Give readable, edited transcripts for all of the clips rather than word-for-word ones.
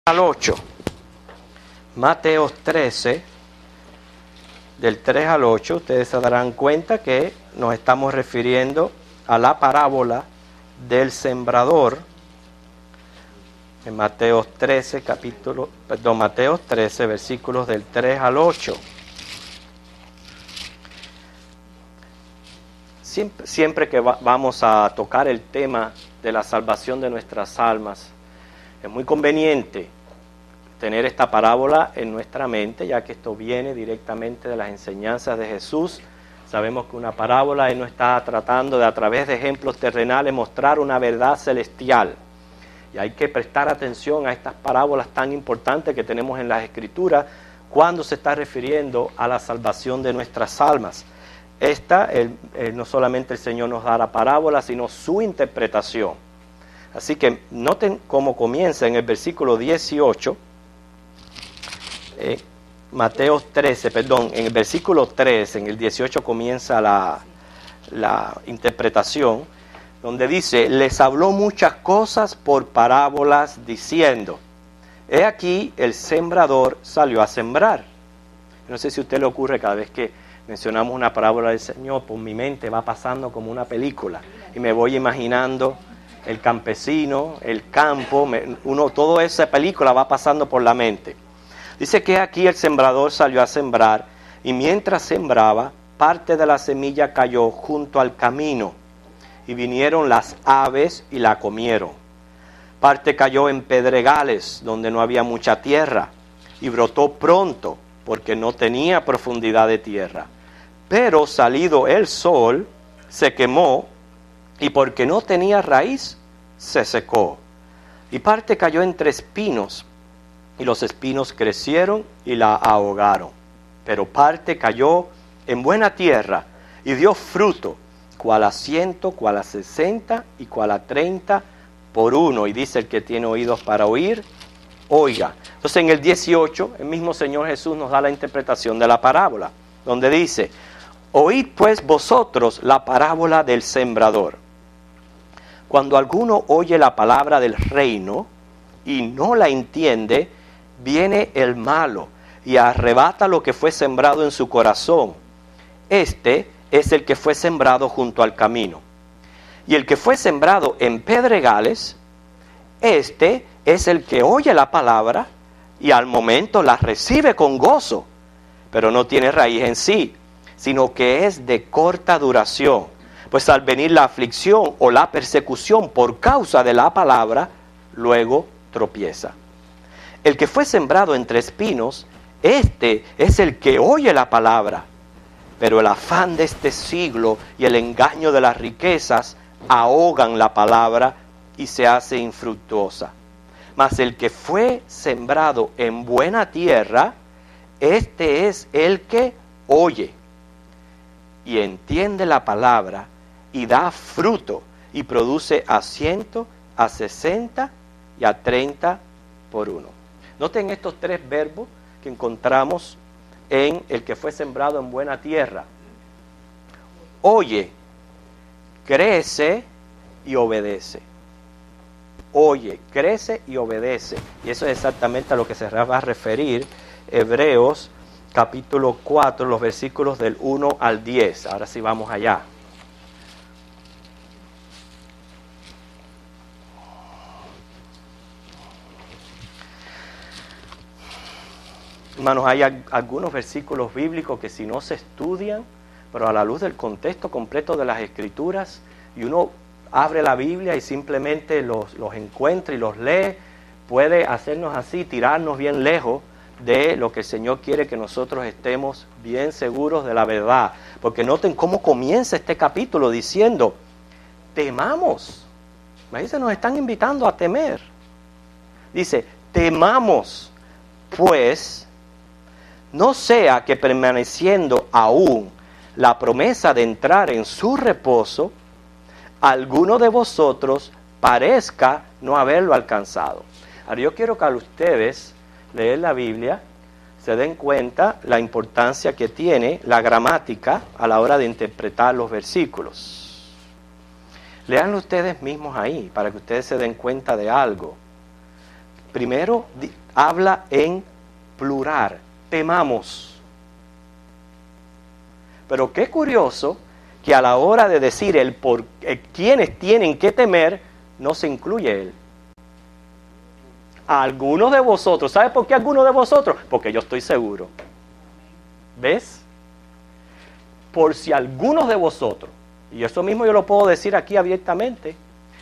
al 8. Mateo 13, del 3 al 8, ustedes se darán cuenta que nos estamos refiriendo a la parábola del sembrador. En Mateo 13, Mateo 13, versículos del 3 al 8. Siempre que vamos a tocar el tema de la salvación de nuestras almas, es muy conveniente tener esta parábola en nuestra mente, ya que esto viene directamente de las enseñanzas de Jesús. Sabemos que una parábola Él no está tratando de, a través de ejemplos terrenales, mostrar una verdad celestial. Y hay que prestar atención a estas parábolas tan importantes que tenemos en las Escrituras cuando se está refiriendo a la salvación de nuestras almas. No solamente el Señor nos da la parábola, sino su interpretación. Así que noten cómo comienza en el versículo 18, Mateo 13, en el versículo 13, en el 18 comienza la interpretación, donde dice: les habló muchas cosas por parábolas diciendo, he aquí el sembrador salió a sembrar. No sé si a usted le ocurre cada vez que mencionamos una parábola del Señor, por mi mente va pasando como una película y me voy imaginando el campesino, el campo, toda esa película va pasando por la mente. Dice que aquí el sembrador salió a sembrar y mientras sembraba, parte de la semilla cayó junto al camino y vinieron las aves y la comieron. Parte cayó en pedregales donde no había mucha tierra y brotó pronto porque no tenía profundidad de tierra. Pero salido el sol se quemó y porque no tenía raíz se secó. Y parte cayó entre espinos y los espinos crecieron y la ahogaron. Pero parte cayó en buena tierra y dio fruto, cual a 100, cual a 60 y cual a 30 por uno. Y dice: el que tiene oídos para oír, oiga. Entonces en el 18, el mismo Señor Jesús nos da la interpretación de la parábola, donde dice: oíd pues vosotros la parábola del sembrador. Cuando alguno oye la palabra del reino y no la entiende, viene el malo y arrebata lo que fue sembrado en su corazón. Este es el que fue sembrado junto al camino. Y el que fue sembrado en pedregales, este es el que oye la palabra y al momento la recibe con gozo, pero no tiene raíz en sí, sino que es de corta duración. Pues al venir la aflicción o la persecución por causa de la palabra, luego tropieza. El que fue sembrado entre espinos, este es el que oye la palabra, pero el afán de este siglo y el engaño de las riquezas ahogan la palabra y se hace infructuosa. Mas el que fue sembrado en buena tierra, este es el que oye y entiende la palabra y da fruto y produce a 100, a 60 y a 30 por uno. Noten estos tres verbos que encontramos en el que fue sembrado en buena tierra. Oye, crece y obedece. Oye, crece y obedece. Y eso es exactamente a lo que se va a referir Hebreos capítulo 4, los versículos del 1 al 10. Ahora sí vamos allá. Hermanos, hay algunos versículos bíblicos que si no se estudian, pero a la luz del contexto completo de las Escrituras, y uno abre la Biblia y simplemente los encuentra y los lee, puede hacernos así, tirarnos bien lejos de lo que el Señor quiere que nosotros estemos bien seguros de la verdad. Porque noten cómo comienza este capítulo diciendo: temamos. Imagínense, nos están invitando a temer. Dice: temamos, pues, no sea que permaneciendo aún la promesa de entrar en su reposo, alguno de vosotros parezca no haberlo alcanzado. Ahora yo quiero que a ustedes leer la Biblia se den cuenta la importancia que tiene la gramática a la hora de interpretar los versículos. Leanlo ustedes mismos ahí para que ustedes se den cuenta de algo. primero habla en plural, temamos. Pero qué curioso que a la hora de decir quienes tienen que temer, no se incluye él. A algunos de vosotros. ¿Sabe por qué algunos de vosotros? Porque yo estoy seguro. ¿Ves? Por si algunos de vosotros, y eso mismo yo lo puedo decir aquí abiertamente,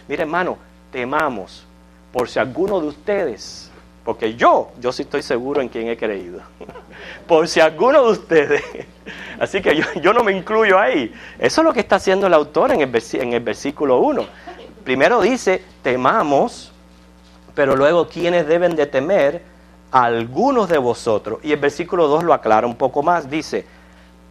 mire hermano, temamos por si alguno de ustedes, porque yo sí estoy seguro en quien he creído, por si alguno de ustedes, así que yo no me incluyo ahí. Eso es lo que está haciendo el autor en el versículo 1. Primero dice, temamos, pero luego, ¿quiénes deben de temer? Algunos de vosotros. Y el versículo 2 lo aclara un poco más, dice,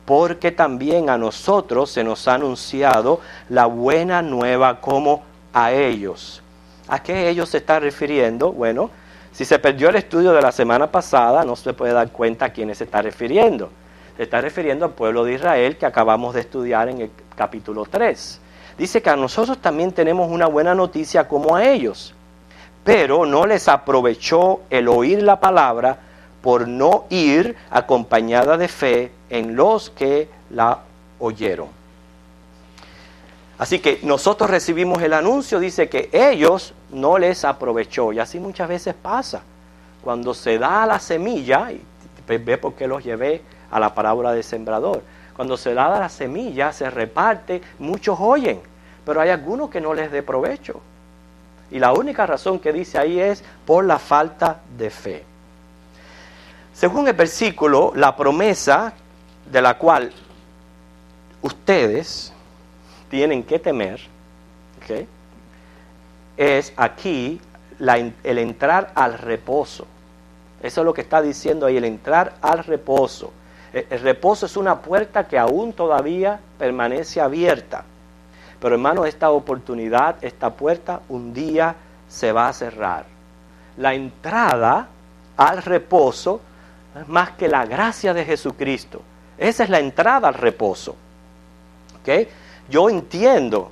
porque también a nosotros se nos ha anunciado la buena nueva como a ellos. ¿A qué ellos se está refiriendo? Bueno, si se perdió el estudio de la semana pasada, no se puede dar cuenta a quiénes se está refiriendo. Se está refiriendo al pueblo de Israel que acabamos de estudiar en el capítulo 3. Dice que a nosotros también tenemos una buena noticia como a ellos, pero no les aprovechó el oír la palabra por no ir acompañada de fe en los que la oyeron. Así que nosotros recibimos el anuncio, dice que ellos no les aprovechó. Y así muchas veces pasa. Cuando se da la semilla, y ve por qué los llevé a la parábola del sembrador. Cuando se da la semilla, se reparte, muchos oyen, pero hay algunos que no les dé provecho. Y la única razón que dice ahí es por la falta de fe. Según el versículo, la promesa de la cual ustedes tienen que temer, ¿okay?, es aquí el entrar al reposo. Eso es lo que está diciendo ahí, el entrar al reposo. El reposo es una puerta que aún todavía permanece abierta. Pero hermano, esta oportunidad, esta puerta, un día se va a cerrar. La entrada al reposo es más que la gracia de Jesucristo. Esa es la entrada al reposo. ¿Okay? Yo entiendo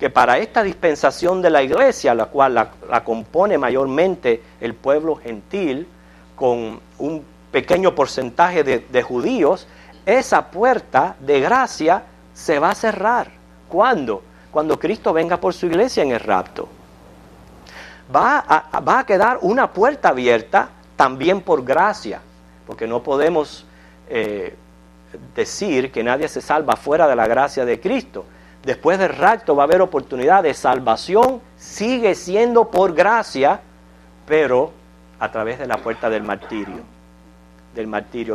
que para esta dispensación de la iglesia, la cual la compone mayormente el pueblo gentil, con un pequeño porcentaje de judíos, esa puerta de gracia se va a cerrar. ¿Cuándo? Cuando Cristo venga por su iglesia en el rapto. Va a quedar una puerta abierta también por gracia, porque no podemos decir que nadie se salva fuera de la gracia de Cristo. Después del rapto va a haber oportunidad de salvación, sigue siendo por gracia, pero a través de la puerta del martirio.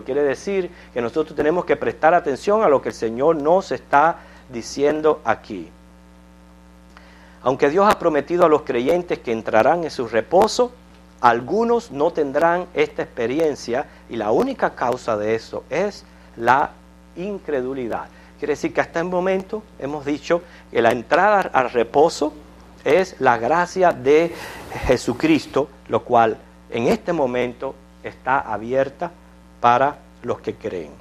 Quiere decir que nosotros tenemos que prestar atención a lo que el Señor nos está diciendo aquí. Aunque Dios ha prometido a los creyentes que entrarán en su reposo, algunos no tendrán esta experiencia y la única causa de eso es la incredulidad. Quiere decir que hasta el momento hemos dicho que la entrada al reposo es la gracia de Jesucristo, lo cual en este momento está abierta para los que creen.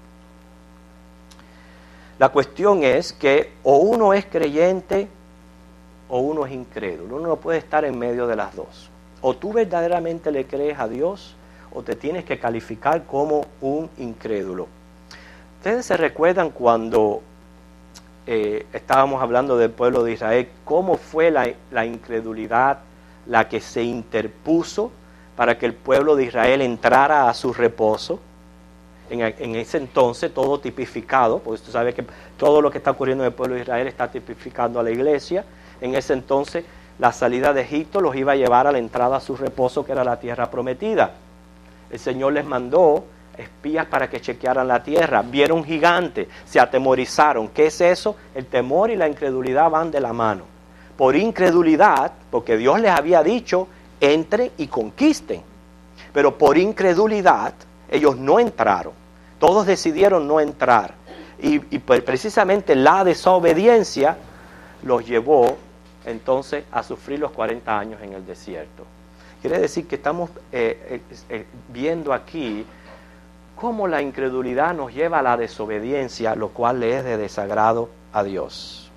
La cuestión es que o uno es creyente o uno es incrédulo. Uno no puede estar en medio de las dos. O tú verdaderamente le crees a Dios o te tienes que calificar como un incrédulo. Ustedes se recuerdan cuando estábamos hablando del pueblo de Israel, cómo fue la incredulidad la que se interpuso para que el pueblo de Israel entrara a su reposo. En ese entonces, todo tipificado, porque usted sabe que todo lo que está ocurriendo en el pueblo de Israel está tipificando a la iglesia. En ese entonces, la salida de Egipto los iba a llevar a la entrada a su reposo, que era la tierra prometida. El Señor les mandó espías para que chequearan la tierra, vieron gigantes, se atemorizaron. ¿Qué es eso? El temor y la incredulidad van de la mano. Por incredulidad, porque Dios les había dicho, entren y conquisten. Pero por incredulidad, ellos no entraron. Todos decidieron no entrar. Y precisamente la desobediencia los llevó entonces a sufrir los 40 años en el desierto. Quiere decir que estamos viendo aquí cómo la incredulidad nos lleva a la desobediencia, lo cual le es de desagrado a Dios.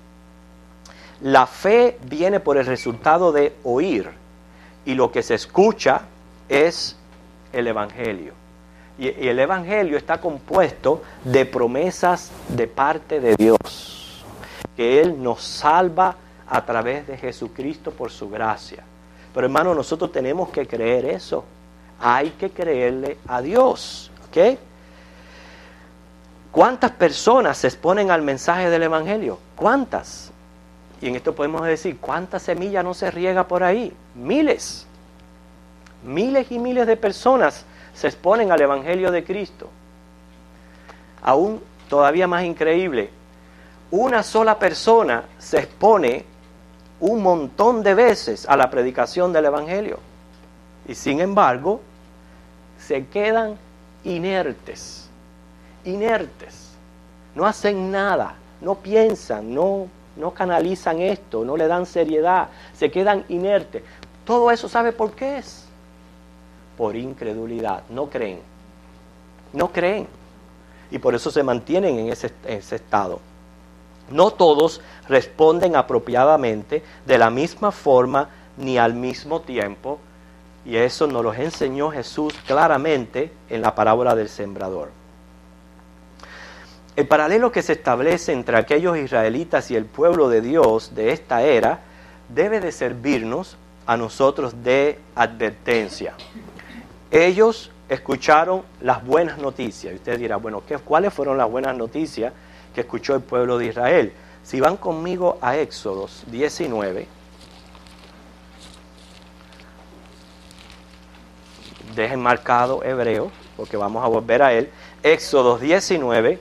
La fe viene por el resultado de oír, y lo que se escucha es el Evangelio. Y el Evangelio está compuesto de promesas de parte de Dios, que Él nos salva a través de Jesucristo por su gracia. Pero hermano, nosotros tenemos que creer eso. Hay que creerle a Dios, ¿ok? ¿Cuántas personas se exponen al mensaje del Evangelio? ¿Cuántas? Y en esto podemos decir, ¿cuántas semillas no se riega por ahí? Miles. Miles y miles de personas se exponen al Evangelio de Cristo. Aún todavía más increíble, una sola persona se expone un montón de veces a la predicación del Evangelio. Y sin embargo, se quedan inertes. Inertes. No hacen nada, no piensan, no canalizan esto, no le dan seriedad, se quedan inertes. Todo eso, ¿sabe por qué es? Por incredulidad, no creen. No creen. Y por eso se mantienen en ese estado. No todos responden apropiadamente de la misma forma ni al mismo tiempo. Y eso nos lo enseñó Jesús claramente en la parábola del sembrador. El paralelo que se establece entre aquellos israelitas y el pueblo de Dios de esta era debe de servirnos a nosotros de advertencia. Ellos escucharon las buenas noticias. Y usted dirá, bueno, ¿cuáles fueron las buenas noticias que escuchó el pueblo de Israel? Si van conmigo a Éxodos 19, dejen marcado Hebreo, porque vamos a volver a él. Éxodos 19.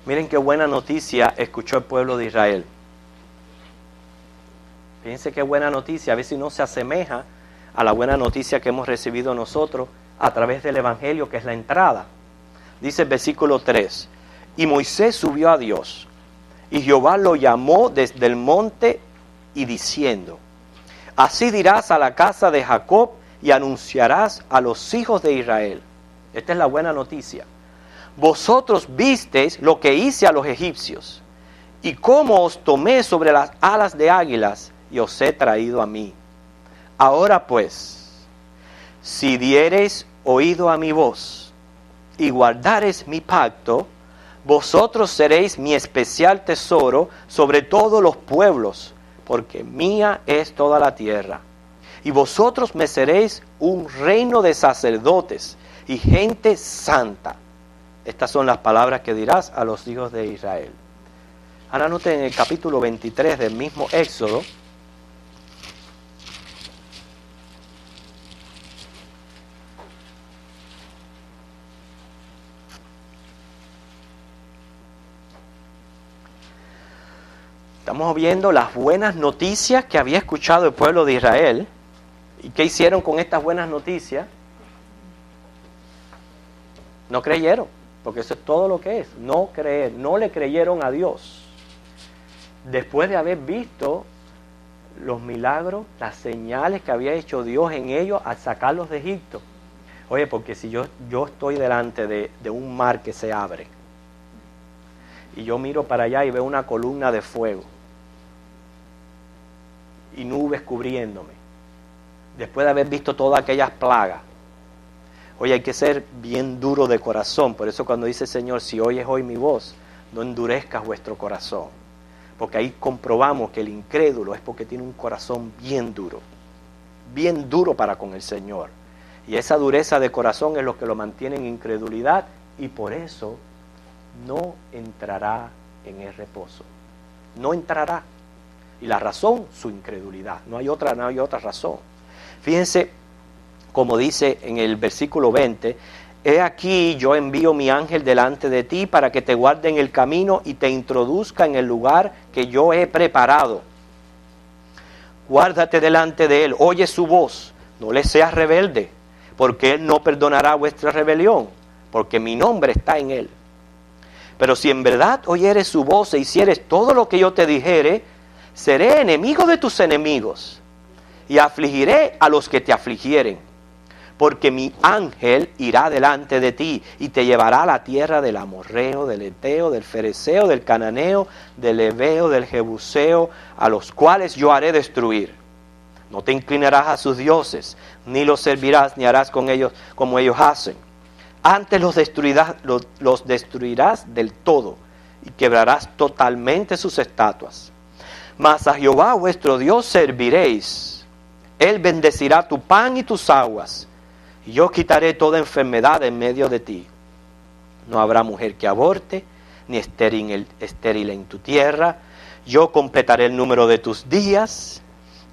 Miren qué buena noticia escuchó el pueblo de Israel. Fíjense qué buena noticia, a ver si no se asemeja a la buena noticia que hemos recibido nosotros a través del Evangelio, que es la entrada. Dice el versículo 3, y Moisés subió a Dios, y Jehová lo llamó desde el monte y diciendo, así dirás a la casa de Jacob y anunciarás a los hijos de Israel. Esta es la buena noticia. Vosotros visteis lo que hice a los egipcios, y cómo os tomé sobre las alas de águilas, y os he traído a mí. Ahora pues, si diereis oído a mi voz, y guardareis mi pacto, vosotros seréis mi especial tesoro sobre todos los pueblos, porque mía es toda la tierra. Y vosotros me seréis un reino de sacerdotes y gente santa. Estas son las palabras que dirás a los hijos de Israel. Ahora noten en el capítulo 23 del mismo Éxodo. Estamos viendo las buenas noticias que había escuchado el pueblo de Israel. ¿Y qué hicieron con estas buenas noticias? No creyeron. Porque eso es todo lo que es, no creer, no le creyeron a Dios. Después de haber visto los milagros, las señales que había hecho Dios en ellos al sacarlos de Egipto. Oye, porque si yo estoy delante de un mar que se abre, y yo miro para allá y veo una columna de fuego, y nubes cubriéndome, después de haber visto todas aquellas plagas, oye, hay que ser bien duro de corazón. Por eso cuando dice el Señor, si oyes hoy mi voz, no endurezcas vuestro corazón. Porque ahí comprobamos que el incrédulo es porque tiene un corazón bien duro para con el Señor. Y esa dureza de corazón es lo que lo mantiene en incredulidad y por eso no entrará en el reposo. No entrará. Y la razón, su incredulidad. No hay otra razón. Fíjense, como dice en el versículo 20, he aquí yo envío mi ángel delante de ti para que te guarde en el camino y te introduzca en el lugar que yo he preparado. Guárdate delante de él, oye su voz, no le seas rebelde, porque él no perdonará vuestra rebelión, porque mi nombre está en él. Pero si en verdad oyeres su voz e hicieres todo lo que yo te dijere, seré enemigo de tus enemigos, y afligiré a los que te afligieren. Porque mi ángel irá delante de ti y te llevará a la tierra del amorreo, del eteo, del fereceo, del cananeo, del heveo, del jebuseo, a los cuales yo haré destruir. No te inclinarás a sus dioses, ni los servirás, ni harás con ellos como ellos hacen. Antes los destruirás del todo y quebrarás totalmente sus estatuas. Mas a Jehová vuestro Dios serviréis. Él bendecirá tu pan y tus aguas. Y yo quitaré toda enfermedad en medio de ti. No habrá mujer que aborte, ni estéril en tu tierra. Yo completaré el número de tus días.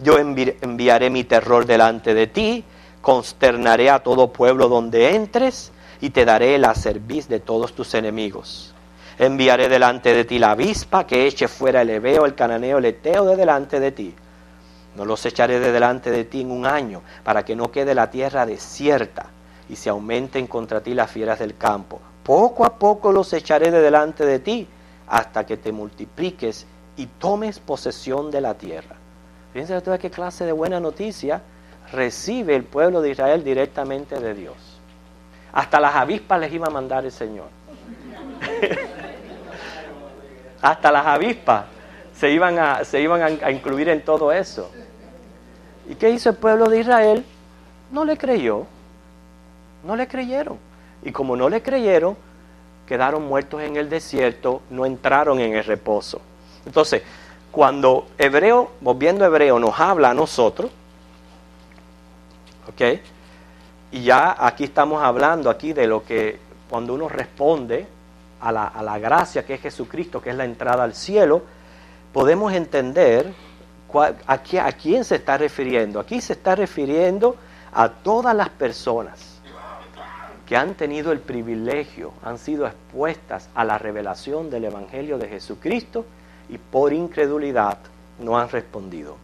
Yo enviaré mi terror delante de ti. Consternaré a todo pueblo donde entres. Y te daré la cerviz de todos tus enemigos. Enviaré delante de ti la avispa, que eche fuera el heveo, el cananeo, el eteo de delante de ti. No los echaré de delante de ti en un año, para que no quede la tierra desierta, y se aumenten contra ti las fieras del campo. Poco a poco los echaré de delante de ti, hasta que te multipliques y tomes posesión de la tierra. Fíjense ustedes qué clase de buena noticia recibe el pueblo de Israel directamente de Dios. Hasta las avispas les iba a mandar el Señor. Hasta las avispas se iban a incluir en todo eso. ¿Y qué hizo el pueblo de Israel? No le creyó. No le creyeron. Y como no le creyeron, quedaron muertos en el desierto, no entraron en el reposo. Entonces, cuando Hebreo, volviendo a Hebreo, nos habla a nosotros, ¿ok? Y ya aquí estamos hablando aquí de lo que cuando uno responde a la gracia que es Jesucristo, que es la entrada al cielo, podemos entender a quién se está refiriendo. Aquí se está refiriendo a todas las personas que han tenido el privilegio, han sido expuestas a la revelación del Evangelio de Jesucristo y por incredulidad no han respondido.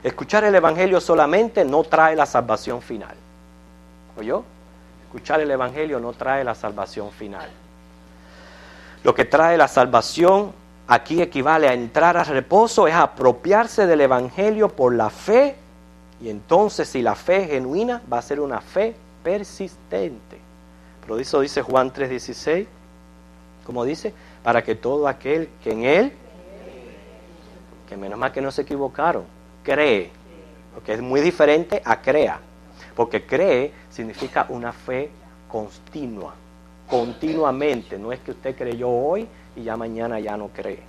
Escuchar el Evangelio solamente no trae la salvación final. ¿Oyó? Escuchar el Evangelio no trae la salvación final. Lo que trae la salvación aquí equivale a entrar al reposo, es apropiarse del Evangelio por la fe, y entonces si la fe es genuina, va a ser una fe persistente. Por eso dice Juan 3:16, como dice, para que todo aquel que en él, que menos mal que no se equivocaron, cree, porque es muy diferente a crea, porque cree significa una fe continua, continuamente, no es que usted creyó hoy y ya mañana ya no cree.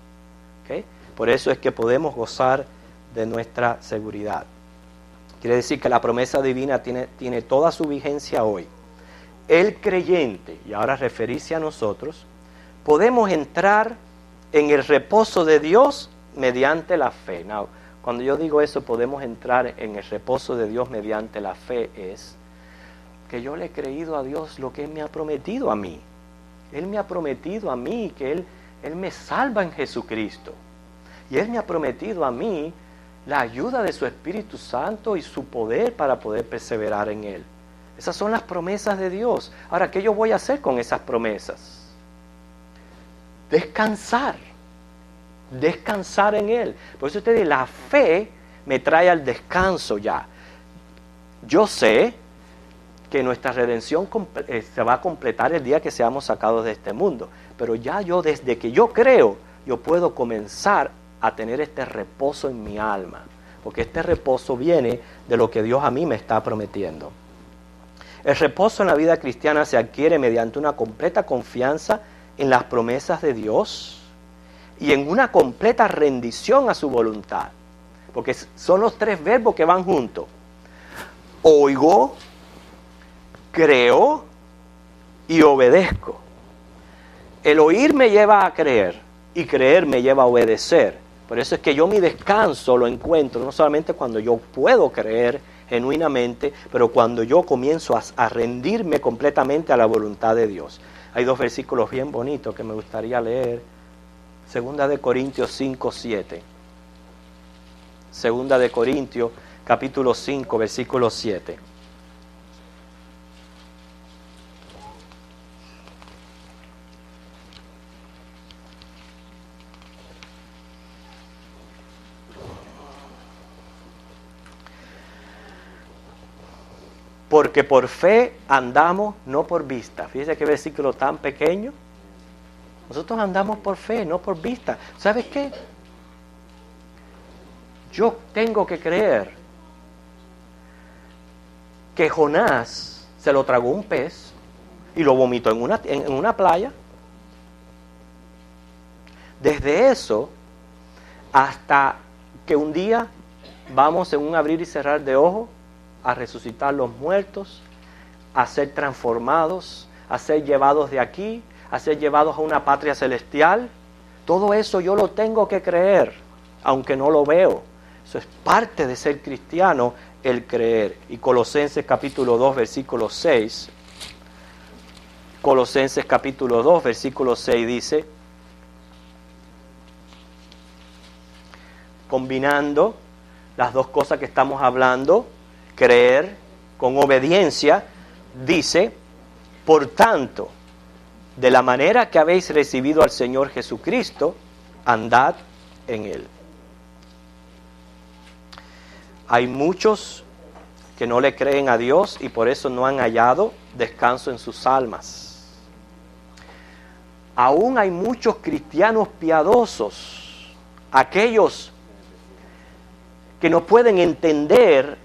¿Okay? Por eso es que podemos gozar de nuestra seguridad. Quiere decir que la promesa divina tiene toda su vigencia hoy. El creyente, y ahora referirse a nosotros, podemos entrar en el reposo de Dios mediante la fe. Now, cuando yo digo eso, podemos entrar en el reposo de Dios mediante la fe, es que yo le he creído a Dios lo que Él me ha prometido a mí. Él me ha prometido a mí que Él me salva en Jesucristo. Y Él me ha prometido a mí la ayuda de su Espíritu Santo y su poder para poder perseverar en Él. Esas son las promesas de Dios. Ahora, ¿qué yo voy a hacer con esas promesas? Descansar. Descansar en Él. Por eso usted dice, la fe me trae al descanso ya. Yo sé que nuestra redención se va a completar el día que seamos sacados de este mundo. Pero ya yo, desde que yo creo, yo puedo comenzar a tener este reposo en mi alma. Porque este reposo viene de lo que Dios a mí me está prometiendo. El reposo en la vida cristiana se adquiere mediante una completa confianza en las promesas de Dios y en una completa rendición a su voluntad. Porque son los tres verbos que van juntos. Oigo, creo y obedezco. El oír me lleva a creer y creer me lleva a obedecer. Por eso es que yo mi descanso lo encuentro no solamente cuando yo puedo creer genuinamente, pero cuando yo comienzo a rendirme completamente a la voluntad de Dios. Hay dos versículos bien bonitos que me gustaría leer. Segunda de Corintios 5:7. Segunda de Corintios, capítulo 5, versículo 7. porque por fe andamos, no por vista. Fíjese qué versículo tan pequeño. Nosotros andamos por fe, no por vista. ¿Sabes qué? Yo tengo que creer que Jonás se lo tragó un pez y lo vomitó en una playa. Desde eso hasta que un día vamos en un abrir y cerrar de ojos a resucitar los muertos, a ser transformados, a ser llevados de aquí, a ser llevados a una patria celestial. Todo eso yo lo tengo que creer, aunque no lo veo. Eso es parte de ser cristiano, el creer. Y Colosenses capítulo 2, versículo 6. Colosenses capítulo 2, versículo 6 dice, combinando las dos cosas que estamos hablando, creer con obediencia, dice, por tanto, de la manera que habéis recibido al Señor Jesucristo, andad en Él. Hay muchos que no le creen a Dios y por eso no han hallado descanso en sus almas. Aún hay muchos cristianos piadosos, aquellos que no pueden entender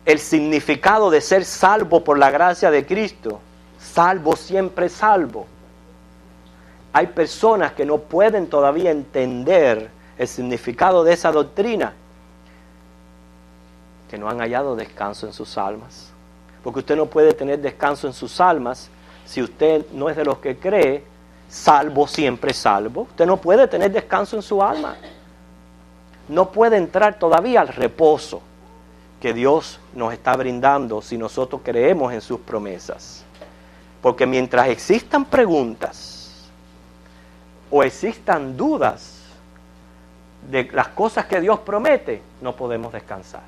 el significado de ser salvo por la gracia de Cristo. Salvo, siempre salvo. Hay personas que no pueden todavía entender el significado de esa doctrina, que no han hallado descanso en sus almas. Porque usted no puede tener descanso en sus almas si usted no es de los que cree, salvo, siempre salvo. Usted no puede tener descanso en su alma. No puede entrar todavía al reposo que Dios nos está brindando si nosotros creemos en sus promesas. Porque mientras existan preguntas o existan dudas de las cosas que Dios promete, no podemos descansar.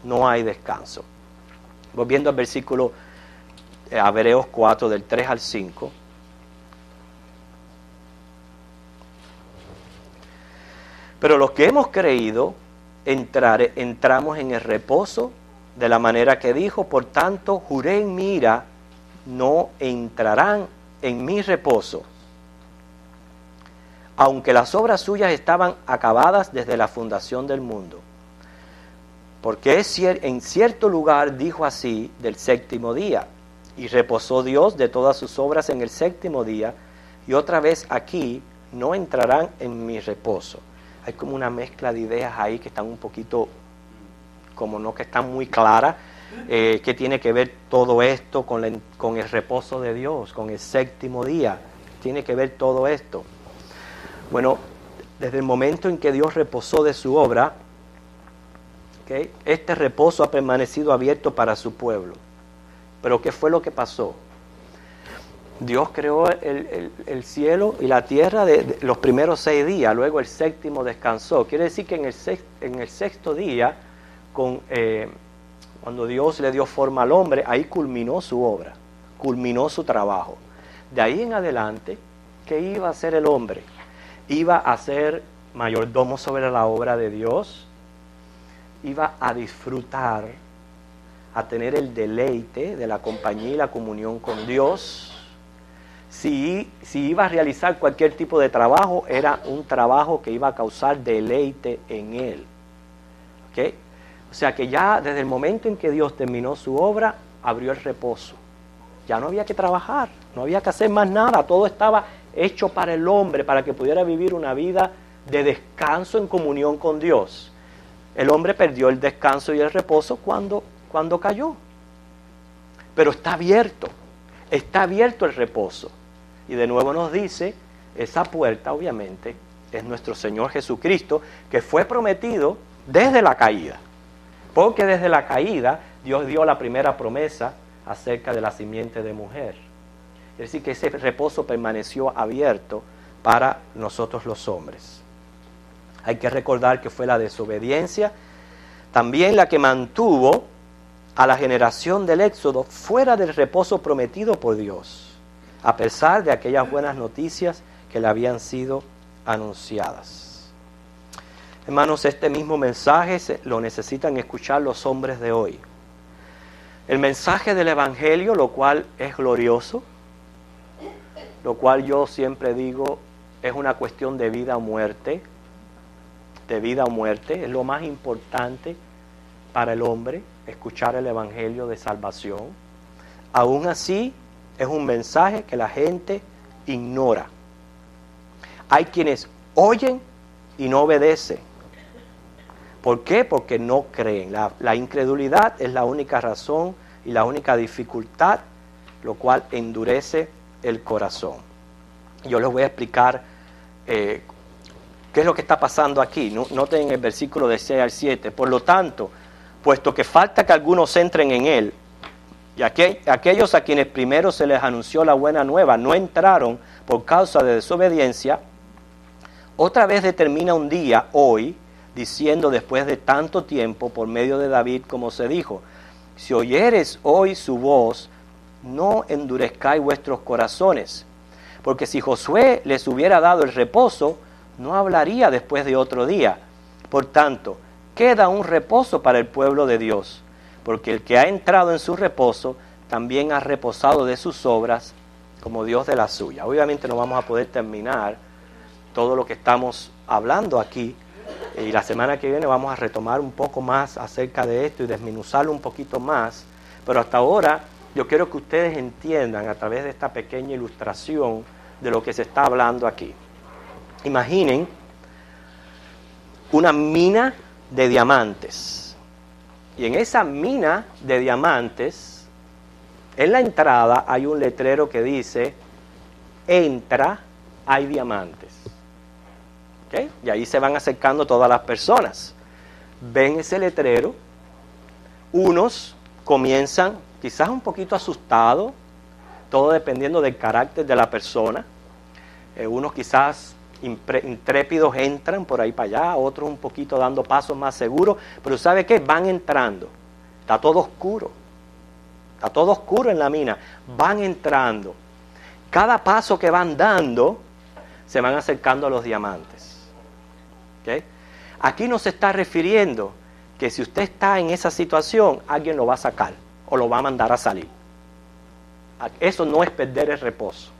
No hay descanso. Volviendo al versículo Hebreos 4, del 3 al 5. Pero los que hemos creído, entramos en el reposo de la manera que dijo, por tanto, juré en mi ira, no entrarán en mi reposo, aunque las obras suyas estaban acabadas desde la fundación del mundo. Porque en cierto lugar dijo así del séptimo día, y reposó Dios de todas sus obras en el séptimo día, y otra vez aquí, no entrarán en mi reposo. Hay como una mezcla de ideas ahí que están un poquito, como no que están muy claras. ¿Qué tiene que ver todo esto con el reposo de Dios, con el séptimo día? Tiene que ver todo esto. Bueno, desde el momento en que Dios reposó de su obra, ¿okay?, este reposo ha permanecido abierto para su pueblo. Pero ¿qué fue lo que pasó? Dios creó el cielo y la tierra de los primeros 6 días, luego el séptimo descansó. Quiere decir que en el sexto día, cuando Dios le dio forma al hombre, ahí culminó su obra, culminó su trabajo. De ahí en adelante, ¿qué iba a hacer el hombre? Iba a ser mayordomo sobre la obra de Dios, iba a disfrutar, a tener el deleite de la compañía y la comunión con Dios. Si iba a realizar cualquier tipo de trabajo, era un trabajo que iba a causar deleite en él. ¿Okay? O sea que ya desde el momento en que Dios terminó su obra, abrió el reposo. Ya no había que trabajar, no había que hacer más nada, todo estaba hecho para el hombre, para que pudiera vivir una vida de descanso en comunión con Dios. El hombre perdió el descanso y el reposo cuando cayó. Pero está abierto el reposo. Y de nuevo nos dice, esa puerta obviamente es nuestro Señor Jesucristo, que fue prometido desde la caída. Porque desde la caída Dios dio la primera promesa acerca de la simiente de mujer. Es decir, que ese reposo permaneció abierto para nosotros los hombres. Hay que recordar que fue la desobediencia también la que mantuvo a la generación del Éxodo fuera del reposo prometido por Dios, a pesar de aquellas buenas noticias que le habían sido anunciadas. Hermanos, este mismo mensaje lo necesitan escuchar los hombres de hoy. El mensaje del Evangelio, lo cual es glorioso, lo cual yo siempre digo es una cuestión de vida o muerte, es lo más importante para el hombre, escuchar el Evangelio de salvación. Aún así, es un mensaje que la gente ignora. Hay quienes oyen y no obedecen. ¿Por qué? Porque no creen. La incredulidad es la única razón y la única dificultad, lo cual endurece el corazón. Yo les voy a explicar qué es lo que está pasando aquí. Noten el versículo de 6 al 7. Por lo tanto, puesto que falta que algunos entren en él, y aquellos a quienes primero se les anunció la buena nueva no entraron por causa de desobediencia, otra vez determina un día, hoy, diciendo después de tanto tiempo, por medio de David, como se dijo, si oyeres hoy su voz, no endurezcáis vuestros corazones, porque si Josué les hubiera dado el reposo, no hablaría después de otro día. Por tanto, queda un reposo para el pueblo de Dios, porque el que ha entrado en su reposo, también ha reposado de sus obras, como Dios de la suya. Obviamente no vamos a poder terminar todo lo que estamos hablando aquí, y la semana que viene vamos a retomar un poco más acerca de esto y desmenuzarlo un poquito más, pero hasta ahora yo quiero que ustedes entiendan a través de esta pequeña ilustración de lo que se está hablando aquí. Imaginen una mina de diamantes, y en esa mina de diamantes, en la entrada hay un letrero que dice, entra, hay diamantes. ¿Okay? Y ahí se van acercando todas las personas. Ven ese letrero, unos comienzan quizás un poquito asustados, todo dependiendo del carácter de la persona. Unos quizás intrépidos entran por ahí para allá, otros un poquito dando pasos más seguros, pero ¿sabe qué? Van entrando. Está todo oscuro en la mina. Van entrando. Cada paso que van dando, se van acercando a los diamantes. ¿Okay? Aquí no se está refiriendo que si usted está en esa situación, alguien lo va a sacar o lo va a mandar a salir. Eso no es perder el reposo.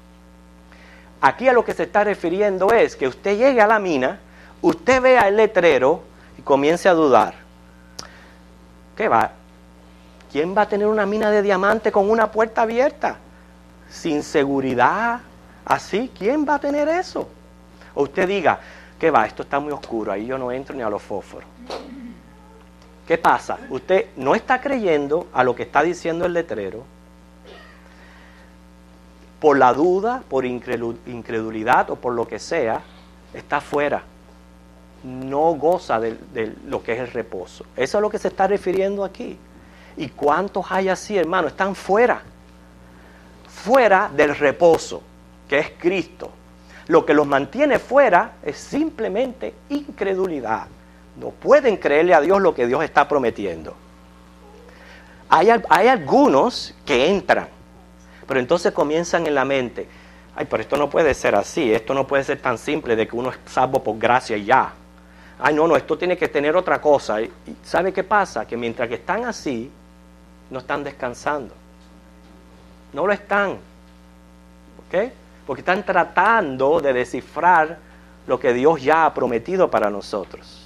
Aquí a lo que se está refiriendo es que usted llegue a la mina, usted vea el letrero y comience a dudar. ¿Qué va? ¿Quién va a tener una mina de diamante con una puerta abierta? Sin seguridad, así, ¿quién va a tener eso? O usted diga, ¿qué va? Esto está muy oscuro, ahí yo no entro ni a los fósforos. ¿Qué pasa? Usted no está creyendo a lo que está diciendo el letrero. Por la duda, por incredulidad o por lo que sea, está fuera. No goza de lo que es el reposo. Eso es lo que se está refiriendo aquí. ¿Y cuántos hay así, hermano? Están fuera. Fuera del reposo, que es Cristo. Lo que los mantiene fuera es simplemente incredulidad. No pueden creerle a Dios lo que Dios está prometiendo. Hay algunos que entran, pero entonces comienzan en la mente, ay, pero esto no puede ser así, esto no puede ser tan simple de que uno es salvo por gracia y ya. Ay, no, esto tiene que tener otra cosa. ¿Y sabe qué pasa? Que mientras que están así, no están descansando. No lo están. ¿Ok? Porque están tratando de descifrar lo que Dios ya ha prometido para nosotros.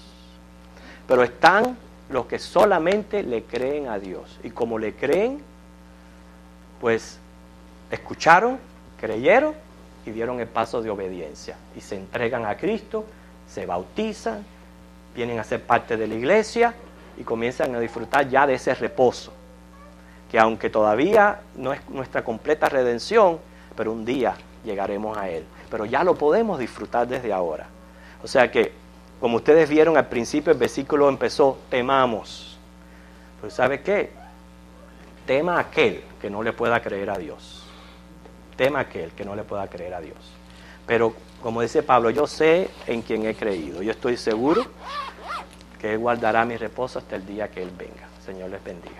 Pero están los que solamente le creen a Dios. Y como le creen, pues escucharon, creyeron y dieron el paso de obediencia. Y se entregan a Cristo, se bautizan, vienen a ser parte de la iglesia y comienzan a disfrutar ya de ese reposo. Que aunque todavía no es nuestra completa redención, pero un día llegaremos a él. Pero ya lo podemos disfrutar desde ahora. O sea que, como ustedes vieron al principio, el versículo empezó, temamos. Pues ¿sabe qué? Tema aquel que no le pueda creer a Dios. Tema aquel que no le pueda creer a Dios. Pero, como dice Pablo, yo sé en quién he creído. Yo estoy seguro que Él guardará mi reposo hasta el día que Él venga. Señor les bendiga.